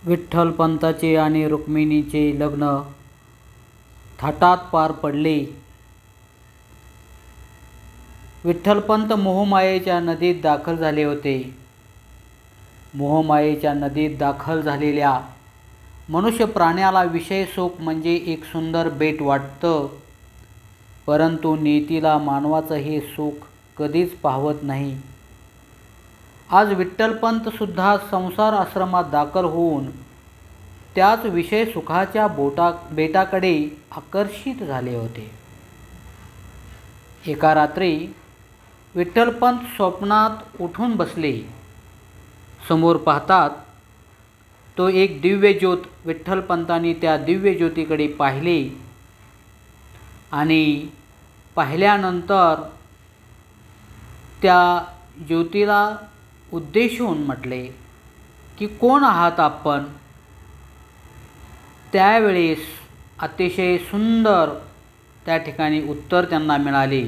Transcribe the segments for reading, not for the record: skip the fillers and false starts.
विठ्ठलपंताचे आणि रुक्मिणीचे लग्न थाटात पार पडले. विठ्ठलपंत मोहमायेच्या नदीत दाखल झाले होते. मोहमायेच्या नदीत दाखल झालेल्या मनुष्य प्राण्याला विषय सुख म्हणजे एक सुंदर बेट वाटतं, परंतु नियतीला मानवाचं हे सुख कधीच पाहवत नाही. आज विठ्ठलपंत सुद्धा संसार आश्रमात दाखल होऊन त्याच विषय सुखाच्या बेटाकडे आकर्षित झाले होते. एका रात्री विठ्ठलपंत स्वप्नात उठून बसले. समोर पाहतात तो एक दिव्य ज्योत. विठ्ठलपंतांनी त्या दिव्य ज्योतीकडे पाहिले आणि पाहिल्यानंतर त्या ज्योतीला उद्देशून म्हटले की कोण आहात आपण. त्यावेळेस अतिशय सुंदर त्या ठिकाणी उत्तर त्यांना मिळाले,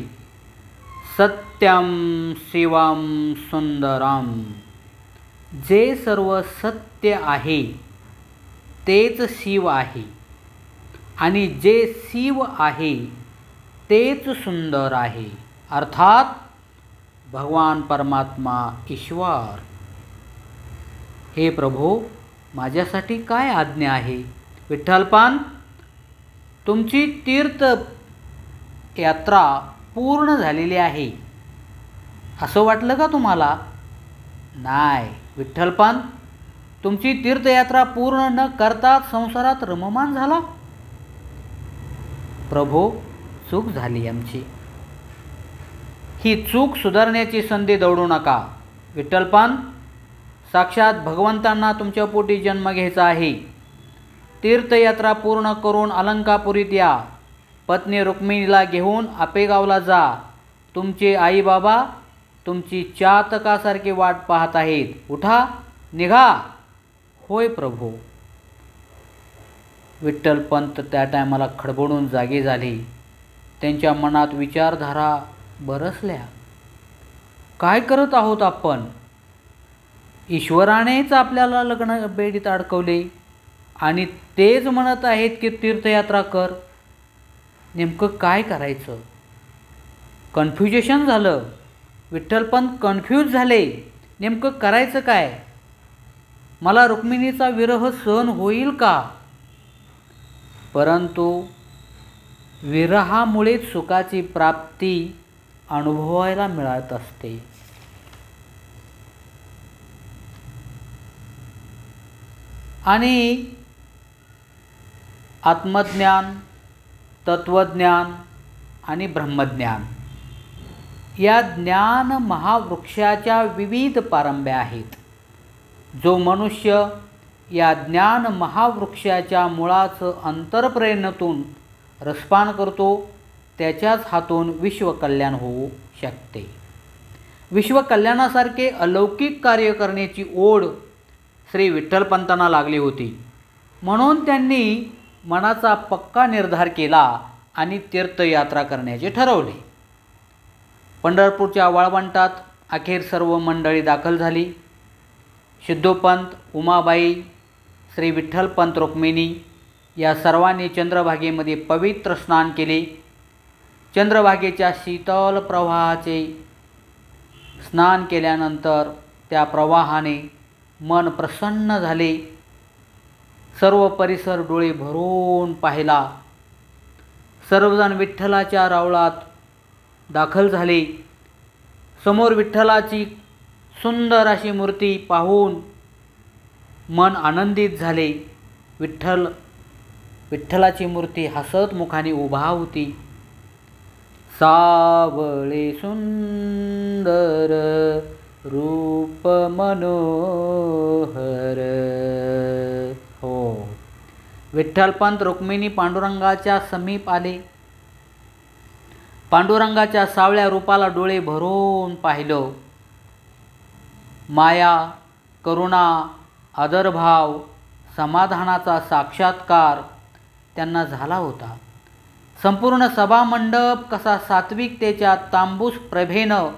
सत्यम शिवम सुंदरम. जे सर्व सत्य आहे तेच शिव आहे आणि जे शिव आहे तेच सुंदर आहे, अर्थात भगवान परमात्मा ईश्वर. हे प्रभो, माझ्यासाठी काय आज्ञा आहे. विठ्ठलपंत, तुमची तीर्थ यात्रा पूर्ण झालेली आहे असं वाटलं का तुम्हाला. नाही विठ्ठलपंत, तुमची तीर्थयात्रा पूर्ण न करताच संसारात रममान झाला. प्रभो, चूक झाली आमची. ही चूक सुधारण्याची संधी दवडू नका. विठ्ठलपंत, साक्षात भगवंतांना तुमच्या पोटी जन्म घ्यायचा आहे. तीर्थयात्रा पूर्ण करून अलंकापुरीत या. पत्नी रुक्मिणीला घेऊन आपेगावला जा. तुमचे आई बाबा तुमची चातकासारखी वाट पाहत आहेत. उठा, निघा. होय प्रभू. विठ्ठलपंत त्या टायमाला खडबडून जागे झाले. त्यांच्या मनात विचारधारा बरसल्या. काय करत आहोत आपण. ईश्वरानेच आपल्याला लग्न बेडीत अडकवले आणि तेच म्हणत आहेत की तीर्थयात्रा कर. नेमकं काय करायचं. कन्फ्युजेशन झालं. विठ्ठलपंत कन्फ्यूज झाले. नेमकं करायचं काय. मला रुक्मिणीचा विरह सहन होईल का. परंतु विरहामुळेच सुखाची प्राप्ती अनुभवायला मिळत असते. आणि आत्मज्ञान, तत्वज्ञान आणि ब्रह्मज्ञान या ज्ञान महावृक्षाच्या विविध पारंब्या आहेत. जो मनुष्य या ज्ञान महावृक्षाच्या मुळाचं अंतरप्रेरणेतून रसपान करतो त्याच्याच हातून विश्वकल्याण होऊ शकते. विश्वकल्याणासारखे अलौकिक कार्य करण्याची ओढ श्री विठ्ठलपंतांना लागली होती. म्हणून त्यांनी मनाचा पक्का निर्धार केला आणि तीर्थयात्रा करण्याचे ठरवले. पंढरपूरच्या वाळवंटात अखेर सर्व मंडळी दाखल झाली. सिद्धोपंत, उमाबाई, श्री विठ्ठलपंत, रुक्मिणी या सर्वांनी चंद्रभागेमध्ये पवित्र स्नान केले. चंद्रभागेच्या शीतल प्रवाहाचे स्नान केल्यानंतर त्या प्रवाहाने मन प्रसन्न झाले. सर्व परिसर डोळे भरून पाहिला. सर्वजण विठ्ठलाच्या रावळात दाखल झाले. समोर विठ्ठलाची सुंदर अशी मूर्ती पाहून मन आनंदित झाले. विठ्ठलाची मूर्ती हसत मुखाने उभा होती. सावळे सुंदर रूप मनोहर. हो, विठ्ठलपंत रुक्मिणी पांडुरंगाच्या समीप आले. पांडुरंगाच्या सावळ्या रूपाला डोळे भरून पाहिलं. माया, करुणा, आदरभाव, समाधानाचा साक्षात्कार त्यांना झाला होता. संपूर्ण सभामंडप कसा सात्विकतेच्या तांबूस प्रभेनं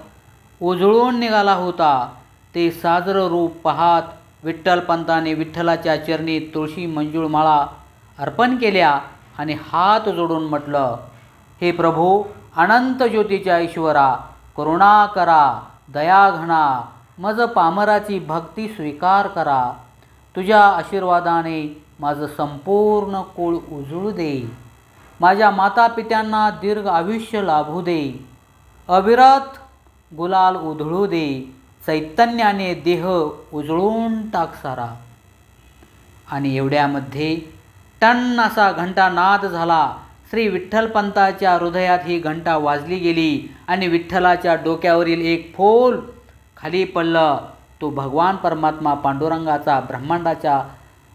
उजळून निघाला होता ते साजरं रूप पाहत विठ्ठलपंताने विठ्ठलाच्या चरणी तुळशी मंजूळ माळा अर्पण केल्या आणि हात जोडून म्हटलं, हे प्रभू, अनंत ज्योतीच्या ईश्वरा, करुणा करा, दया घणा, मज पामराची भक्ती स्वीकार करा. तुझ्या आशीर्वादाने माझं संपूर्ण कुळ उजळू दे. माझ्या मातापित्यांना दीर्घ आयुष्य लाभू दे. अविरत गुलाल उधळू दे. चैतन्याने देह उजळून टाक सारा. आणि एवढ्यामध्ये टन असा घंटानाद झाला. श्री विठ्ठलपंताच्या हृदयात ही घंटा वाजली गेली आणि विठ्ठलाच्या डोक्यावरील एक फूल खाली पडलं. तो भगवान परमात्मा पांडुरंगाचा, ब्रह्मांडाच्या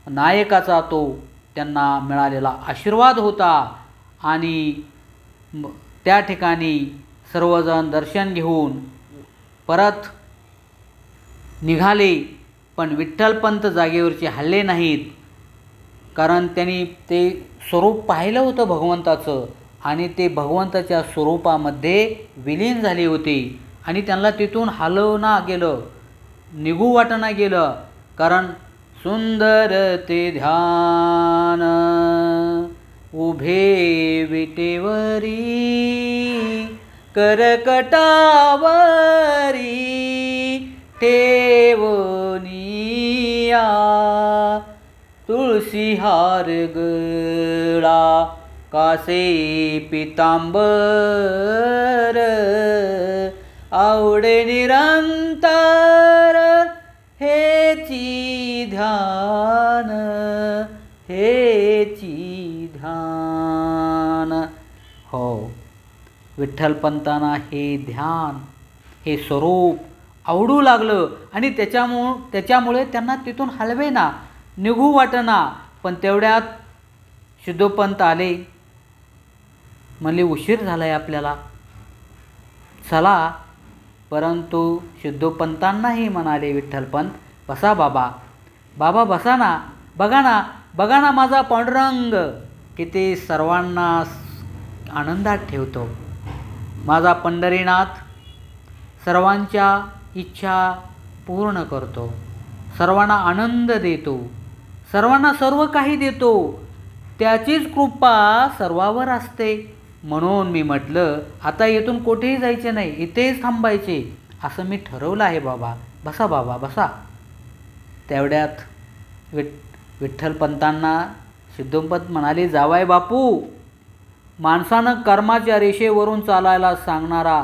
नायकाचा तो त्यांना मिळालेला आशीर्वाद होता. आणि त्या ठिकाणी सर्वजण दर्शन घेऊन परत निघाले. पण विठ्ठलपंत जागेवरचे हल्ले नाहीत, कारण त्यांनी ते स्वरूप पाहिलं होतं भगवंताचं आणि ते भगवंताच्या स्वरूपामध्ये विलीन झाले होते. आणि त्यांना तिथून हलवना गेलं, निघू वाटना गेलं. कारण सुंदर ते ध्यान उभे विटेवरी, करकटावरी ठेवनिया, तुळशी हार गळा कासे पितांबर, आवडे निरंतर हेची ध्यान, हेची ध्यान. हो, विठ्ठलपंतांना हे ध्यान, हे स्वरूप आवडू लागलं आणि त्याच्यामुळे त्यांना तिथून हलवेना, निघू वाटना. पण तेवढ्यात शुद्धोपंत आले. म्हणले, उशीर झाला आहे आपल्याला, चला. परंतु शुद्धोपंतांनाही म्हणाले विठ्ठलपंत, बसा बाबा, बाबा बसा ना, बघा ना माझा पांडुरंग किती सर्वांना आनंदात ठेवतो. माझा पंढरीनाथ सर्वांच्या इच्छा पूर्ण करतो, सर्वांना आनंद देतो, सर्वांना सर्व काही देतो. त्याचीच कृपा सर्वावर असते. म्हणून मी म्हटलं, आता इथून कुठेही जायचे नाही, इथेच थांबायचे असं मी ठरवलं आहे बाबा. बसा बाबा बसा. तेवढ्यात विठ्ठलपंतांना सिद्धोपंत म्हणाले, जावाय बापू, माणसानं कर्माच्या रेषेवरून चालायला सांगणारा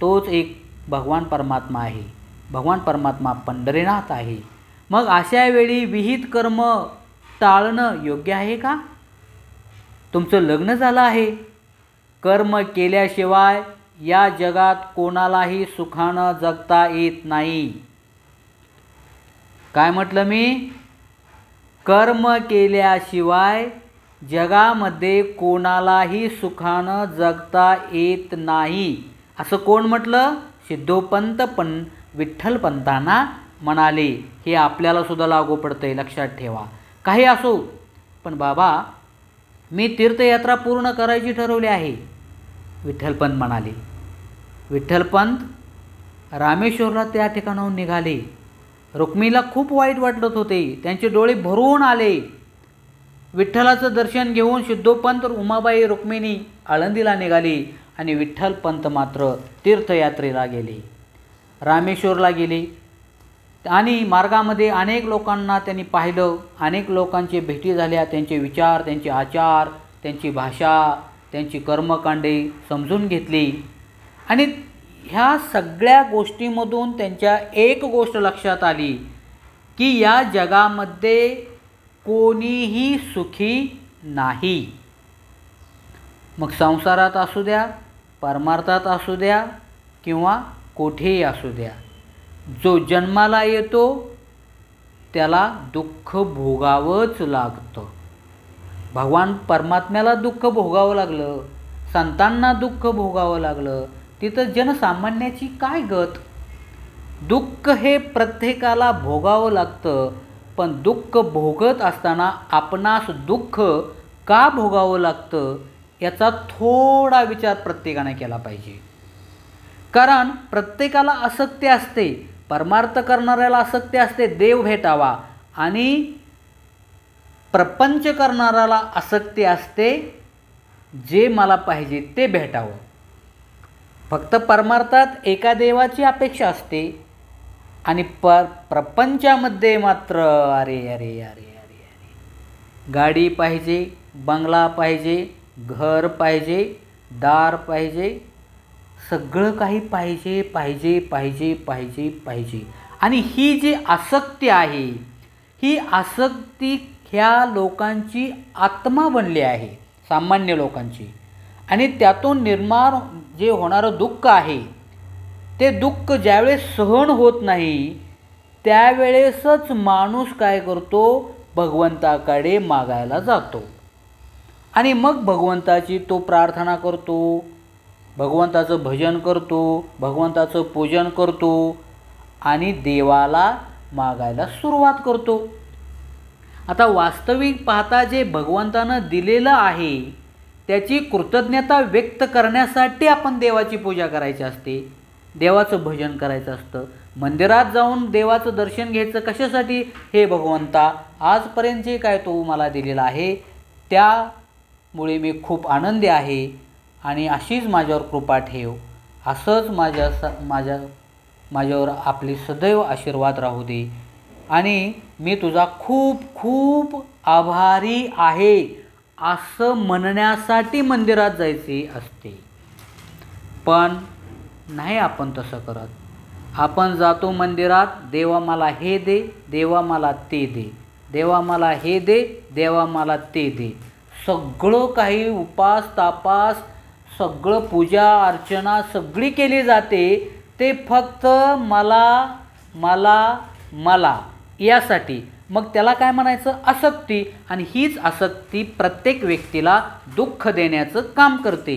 तोच एक भगवान परमात्मा आहे. भगवान परमात्मा पंढरीनाथ आहे. मग अशा वेळी विहित कर्म टाळणं योग्य आहे का? तुमचं लग्न झालं आहे. कर्म केल्याशिवाय या जगात कोणालाही सुखानं जगता येत नाही. काय म्हटलं मी? कर्म केल्याशिवाय जगामध्ये कोणालाही सुखानं जगता येत नाही असं कोण म्हटलं? सिद्धोपंत विठ्ठलपंतांना म्हणाले. हे आपल्याला सुद्धा लागू पडतंय, लक्षात ठेवा. काही असो, पण बाबा मी तीर्थयात्रा पूर्ण करायची ठरवली आहे, विठ्ठलपंत म्हणाले. विठ्ठलपंत रामेश्वरला त्या ठिकाणाहून निघाले. रुक्मिणीला खूप वाईट वाटत होते, त्यांचे डोळे भरून आले. विठ्ठलाचं दर्शन घेऊन सिद्धोपंत, उमाबाई, रुक्मिणी आळंदीला निघाली आणि विठ्ठलपंत मात्र तीर्थयात्रेला गेले, रामेश्वरला गेले. आणि मार्गामध्ये अनेक लोकांना त्यांनी पाहिलं, अनेक लोकांची भेटी झाल्या. त्यांचे विचार, त्यांचे आचार, त्यांची भाषा, त्यांची कर्मकांडे समजून घेतली. आणि ह्या सगळ्या गोष्टींमधून त्यांच्या एक गोष्ट लक्षात आली की या जगामध्ये कोणीही सुखी नाही. मग संसारात असू द्या, परमार्थात असू द्या किंवा कोठेही असू द्या, जो जन्माला येतो त्याला दुःख भोगावंच लागतं. भगवान परमात्म्याला दुःख भोगावं लागलं, संतांना दुःख भोगावं लागलं, तिथं जनसामान्याची काय गत? दुःख हे प्रत्येकाला भोगावं लागतं. पण दुःख भोगत असताना आपणास दुःख का भोगावं लागतं याचा थोडा विचार प्रत्येकाने केला पाहिजे. कारण प्रत्येकाला आसक्ती असते, परमार्थ करणाऱ्याला आसक्ती असते देव भेटावा, आणि प्रपंच करणाऱ्याला आसक्ती असते जे मला पाहिजे ते भेटावं. फक्त परमार्थात एका देवाची अपेक्षा असते आणि प्रपंचामध्ये मात्र अरे अरे अरे अरे अरे गाडी पाहिजे, बंगला पाहिजे, घर पाहिजे, दार पाहिजे, सगळं काही पाहिजे पाहिजे पाहिजे पाहिजे पाहिजे. आणि ही जी आसक्ती आहे, ही आसक्ती ह्या लोकांची आत्मा बनली आहे, सामान्य लोकांची. आणि त्यातून निर्माण जे होणारं दुःख आहे, ते दुःख ज्यावेळेस सहन होत नाही त्यावेळेसच माणूस काय करतो, भगवंताकडे मागायला जातो. आणि मग भगवंताची तो प्रार्थना करतो, भगवंताचं भजन करतो, भगवंताचं पूजन करतो आणि देवाला मागायला सुरुवात करतो. आता वास्तविक पाहता जे भगवंतानं दिलेलं आहे त्याची कृतज्ञता व्यक्त करण्यासाठी आपण देवाची पूजा करायची असते, देवाचं भजन करायचं असतं. मंदिरात जाऊन देवाचं दर्शन घ्यायचं कशासाठी, हे भगवंता आजपर्यंत जे काय तू मला दिलेलं आहे त्यामुळे मी खूप आनंदी आहे आणि अशीच माझ्यावर कृपा ठेव, असंच माझ्यावर आपली सदैव आशीर्वाद राहू दे आणि मी तुझा खूप खूप आभारी आहे असं म्हणण्यासाठी मंदिरात जायचे असते. पण नाही आपण तसं करत. आपण जातो मंदिरात, देवा मला हे दे, देवा मला ते दे, देवा मला हे दे, देवा मला ते दे. सगळं काही उपास तापास, सगळं पूजा अर्चना सगळी केली जाते, ते फक्त मला मला मला यासाठी. मग त्याला काय म्हणायचं, आसक्ती. आणि हीच आसक्ती प्रत्येक व्यक्तीला दुःख देण्याचं काम करते.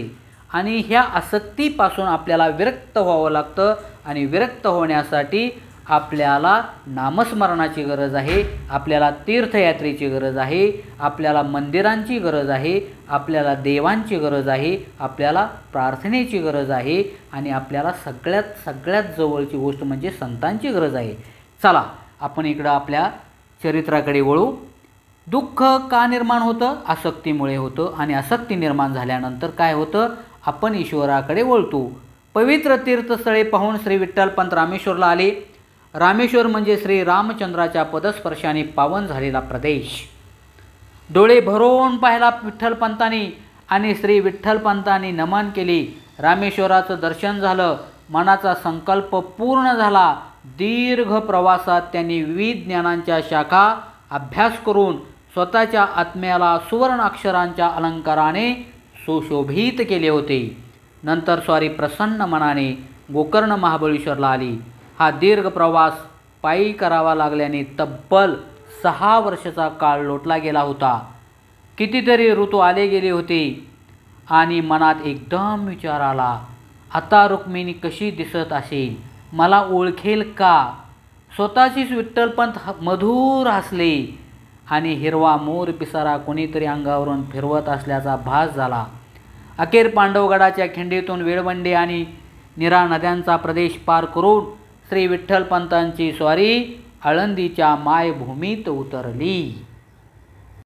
आणि ह्या आसक्तीपासून आपल्याला विरक्त व्हावं लागतं. आणि विरक्त होण्यासाठी आपल्याला नामस्मरणाची गरज आहे, आपल्याला तीर्थयात्रेची गरज आहे, आपल्याला मंदिरांची गरज आहे, आपल्याला देवांची गरज आहे, आपल्याला प्रार्थनेची गरज आहे आणि आपल्याला सगळ्यात जवळची गोष्ट म्हणजे संतांची गरज आहे. चला आपण इकडं आपल्या चरित्राकडे वळू. दुःख का निर्माण होतं, आसक्तीमुळे होतं. आणि आसक्ती निर्माण झाल्यानंतर काय होतं, आपण ईश्वराकडे वळतो. पवित्र तीर्थस्थळे पाहून श्री विठ्ठलपंत रामेश्वरला आले. रामेश्वर म्हणजे श्री रामचंद्राच्या पदस्पर्शाने पावन झालेला प्रदेश. डोळे भरून पाहिला विठ्ठलपंतांनी आणि श्री विठ्ठलपंतांनी नमन केले. रामेश्वराचं दर्शन झालं, मनाचा संकल्प पूर्ण झाला. दीर्घ प्रवासात त्यांनी विविध ज्ञानांच्या शाखा अभ्यास करून स्वतःच्या आत्म्याला सुवर्ण अक्षरांच्या अलंकाराने सुशोभित केले होते. नंतर स्वारी प्रसन्न मनाने गोकर्ण महाबळेश्वरला आली. हा दीर्घ प्रवास पायी करावा लागल्याने तब्बल 6 वर्षाचा काळ लोटला गेला होता. कितीतरी ऋतू आले गेले होते आणि मनात एकदम विचार आला, आता रुक्मिणी कशी दिसत असेल, मला ओळखेल का. स्वतःचीच विठ्ठलपंत मधुर हसले आणि हिरवा मोर पिसारा कोणीतरी अंगावरून फिरवत असल्याचा भास झाला. अखेर पांडवगडाच्या खिंडीतून वेळवंडे आणि निरा नद्यांचा प्रदेश पार करून श्री विठ्ठलपंतांची स्वारी आळंदीच्या मायभूमीत उतरली.